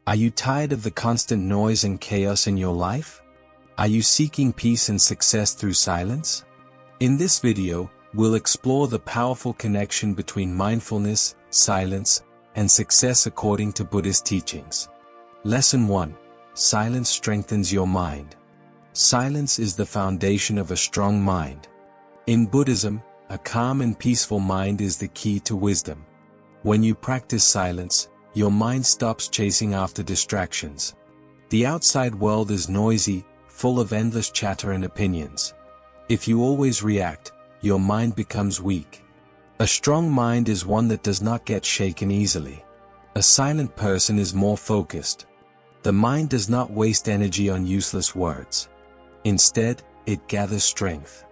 Are you tired of the constant noise and chaos in your life? Are you seeking peace and success through silence? In this video, we'll explore the powerful connection between mindfulness, silence, and success according to Buddhist teachings. Lesson 1. Silence strengthens your mind. Silence is the foundation of a strong mind. In Buddhism, a calm and peaceful mind is the key to wisdom. When you practice silence, your mind stops chasing after distractions. The outside world is noisy, full of endless chatter and opinions. If you always react, your mind becomes weak. A strong mind is one that does not get shaken easily. A silent person is more focused. The mind does not waste energy on useless words. Instead, it gathers strength.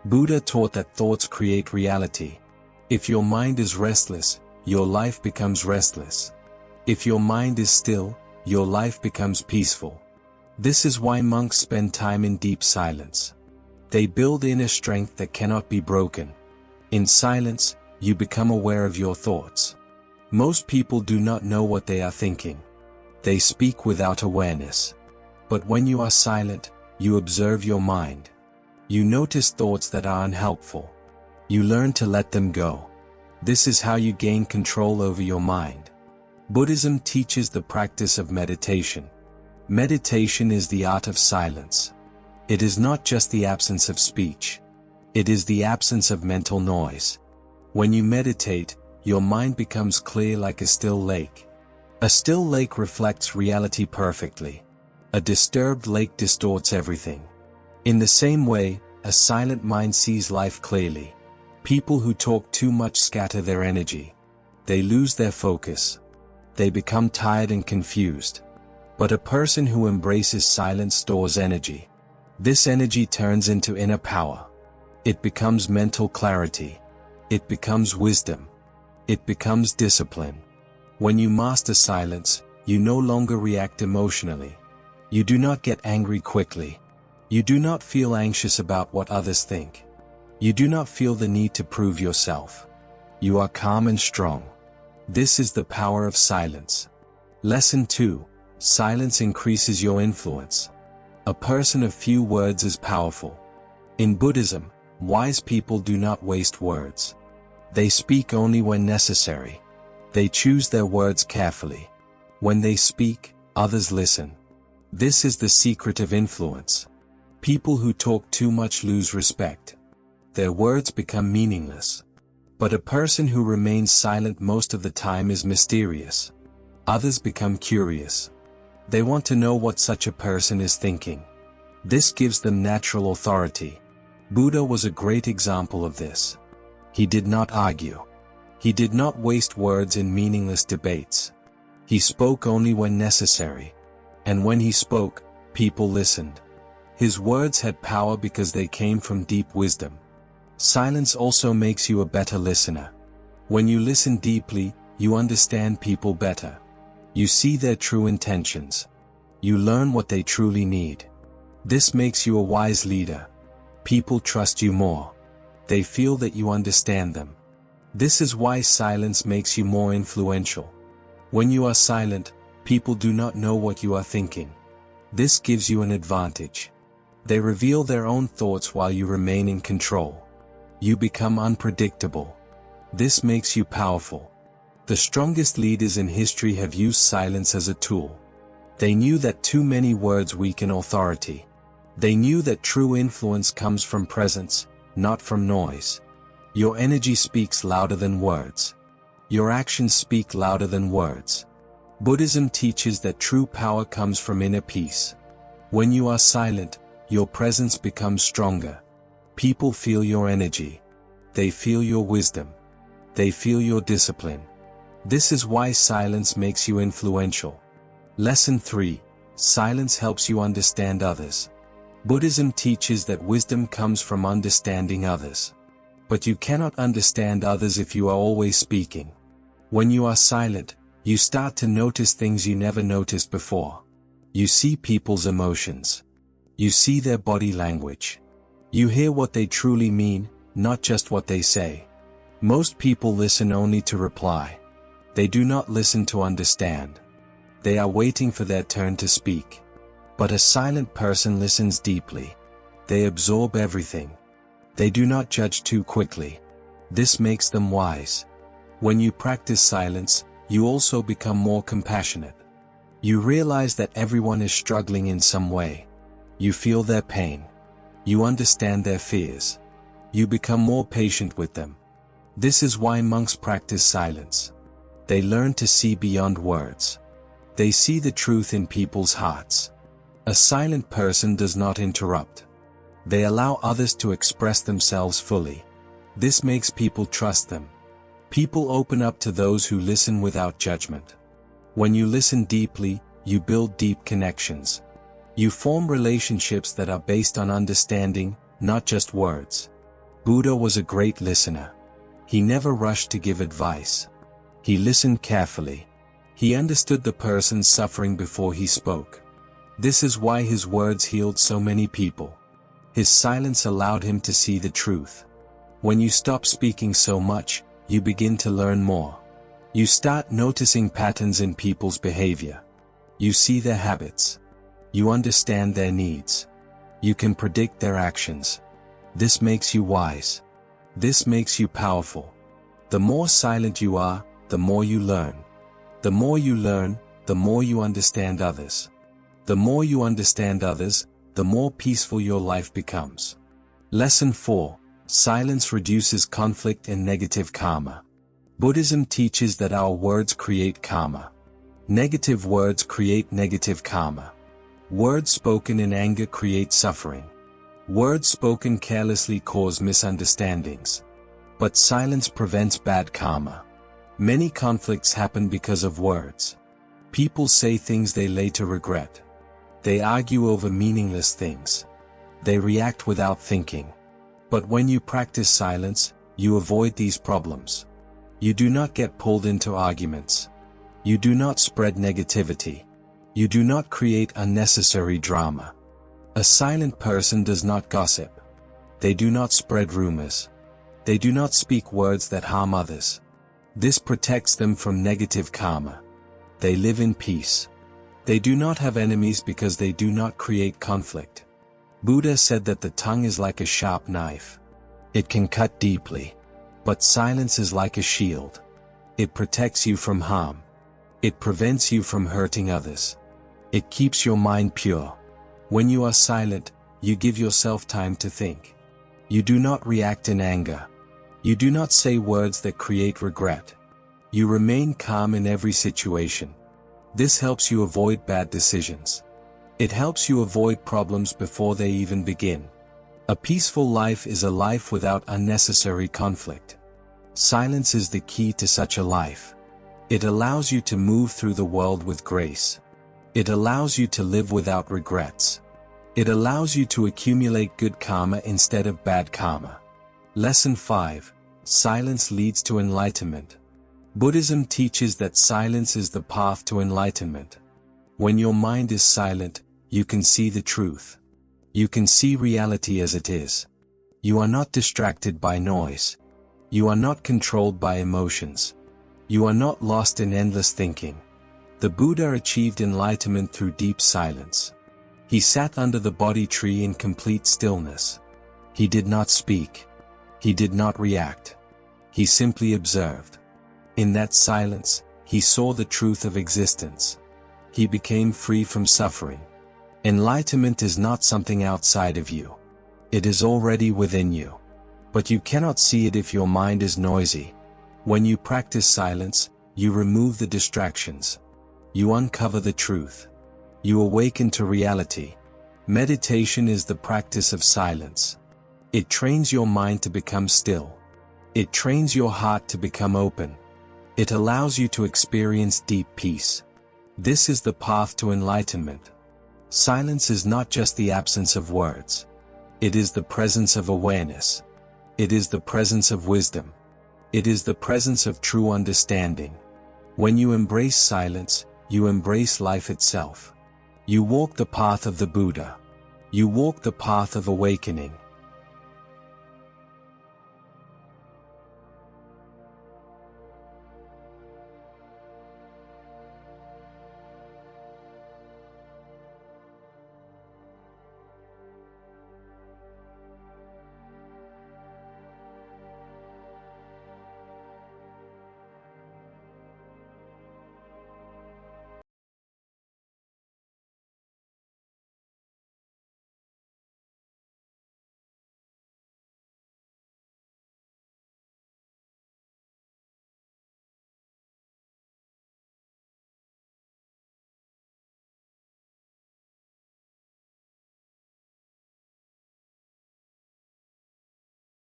Buddha taught that thoughts create reality. If your mind is restless, your life becomes restless. If your mind is still, your life becomes peaceful. This is why monks spend time in deep silence. They build inner strength that cannot be broken. In silence, you become aware of your thoughts. Most people do not know what they are thinking. They speak without awareness. But when you are silent, you observe your mind. You notice thoughts that are unhelpful. You learn to let them go. This is how you gain control over your mind. Buddhism teaches the practice of meditation. Meditation is the art of silence. It is not just the absence of speech. It is the absence of mental noise. When you meditate, your mind becomes clear like a still lake. A still lake reflects reality perfectly. A disturbed lake distorts everything. In the same way, a silent mind sees life clearly. People who talk too much scatter their energy. They lose their focus. They become tired and confused. But a person who embraces silence stores energy. This energy turns into inner power. It becomes mental clarity. It becomes wisdom. It becomes discipline. When you master silence, you no longer react emotionally. You do not get angry quickly. You do not feel anxious about what others think. You do not feel the need to prove yourself. You are calm and strong. This is the power of silence. Lesson 2. Silence increases your influence. A person of few words is powerful. In Buddhism, wise people do not waste words. They speak only when necessary. They choose their words carefully. When they speak, others listen. This is the secret of influence. People who talk too much lose respect. Their words become meaningless. But a person who remains silent most of the time is mysterious. Others become curious. They want to know what such a person is thinking. This gives them natural authority. Buddha was a great example of this. He did not argue. He did not waste words in meaningless debates. He spoke only when necessary. And when he spoke, people listened. His words had power because they came from deep wisdom. Silence also makes you a better listener. When you listen deeply, you understand people better. You see their true intentions. You learn what they truly need. This makes you a wise leader. People trust you more. They feel that you understand them. This is why silence makes you more influential. When you are silent, people do not know what you are thinking. This gives you an advantage. They reveal their own thoughts while you remain in control. You become unpredictable. This makes you powerful. The strongest leaders in history have used silence as a tool. They knew that too many words weaken authority. They knew that true influence comes from presence, not from noise. Your energy speaks louder than words. Your actions speak louder than words. Buddhism teaches that true power comes from inner peace. When you are silent, your presence becomes stronger. People feel your energy. They feel your wisdom. They feel your discipline. This is why silence makes you influential. Lesson 3. Silence helps you understand others. Buddhism teaches that wisdom comes from understanding others. But you cannot understand others if you are always speaking. When you are silent, you start to notice things you never noticed before. You see people's emotions. You see their body language. You hear what they truly mean, not just what they say. Most people listen only to reply. They do not listen to understand. They are waiting for their turn to speak. But a silent person listens deeply. They absorb everything. They do not judge too quickly. This makes them wise. When you practice silence, you also become more compassionate. You realize that everyone is struggling in some way. You feel their pain. You understand their fears. You become more patient with them. This is why monks practice silence. They learn to see beyond words. They see the truth in people's hearts. A silent person does not interrupt. They allow others to express themselves fully. This makes people trust them. People open up to those who listen without judgment. When you listen deeply, you build deep connections. You form relationships that are based on understanding, not just words. Buddha was a great listener. He never rushed to give advice. He listened carefully. He understood the person's suffering before he spoke. This is why his words healed so many people. His silence allowed him to see the truth. When you stop speaking so much, you begin to learn more. You start noticing patterns in people's behavior. You see their habits. You understand their needs. You can predict their actions. This makes you wise. This makes you powerful. The more silent you are, the more you learn. The more you learn, the more you understand others. The more you understand others, the more peaceful your life becomes. Lesson 4. Silence reduces conflict and negative karma. Buddhism teaches that our words create karma. Negative words create negative karma. Words spoken in anger create suffering. Words spoken carelessly cause misunderstandings. But silence prevents bad karma. Many conflicts happen because of words. People say things they later regret. They argue over meaningless things. They react without thinking. But when you practice silence, you avoid these problems. You do not get pulled into arguments. You do not spread negativity. You do not create unnecessary drama. A silent person does not gossip. They do not spread rumors. They do not speak words that harm others. This protects them from negative karma. They live in peace. They do not have enemies because they do not create conflict. Buddha said that the tongue is like a sharp knife. It can cut deeply. But silence is like a shield. It protects you from harm. It prevents you from hurting others. It keeps your mind pure. When you are silent, you give yourself time to think. You do not react in anger. You do not say words that create regret. You remain calm in every situation. This helps you avoid bad decisions. It helps you avoid problems before they even begin. A peaceful life is a life without unnecessary conflict. Silence is the key to such a life. It allows you to move through the world with grace. It allows you to live without regrets. It allows you to accumulate good karma instead of bad karma. Lesson 5. Silence leads to enlightenment. Buddhism teaches that silence is the path to enlightenment. When your mind is silent, you can see the truth. You can see reality as it is. You are not distracted by noise. You are not controlled by emotions. You are not lost in endless thinking. The Buddha achieved enlightenment through deep silence. He sat under the Bodhi tree in complete stillness. He did not speak. He did not react. He simply observed. In that silence, he saw the truth of existence. He became free from suffering. Enlightenment is not something outside of you. It is already within you. But you cannot see it if your mind is noisy. When you practice silence, you remove the distractions. You uncover the truth. You awaken to reality. Meditation is the practice of silence. It trains your mind to become still. It trains your heart to become open. It allows you to experience deep peace. This is the path to enlightenment. Silence is not just the absence of words. It is the presence of awareness. It is the presence of wisdom. It is the presence of true understanding. When you embrace silence, you embrace life itself. You walk the path of the Buddha. You walk the path of awakening.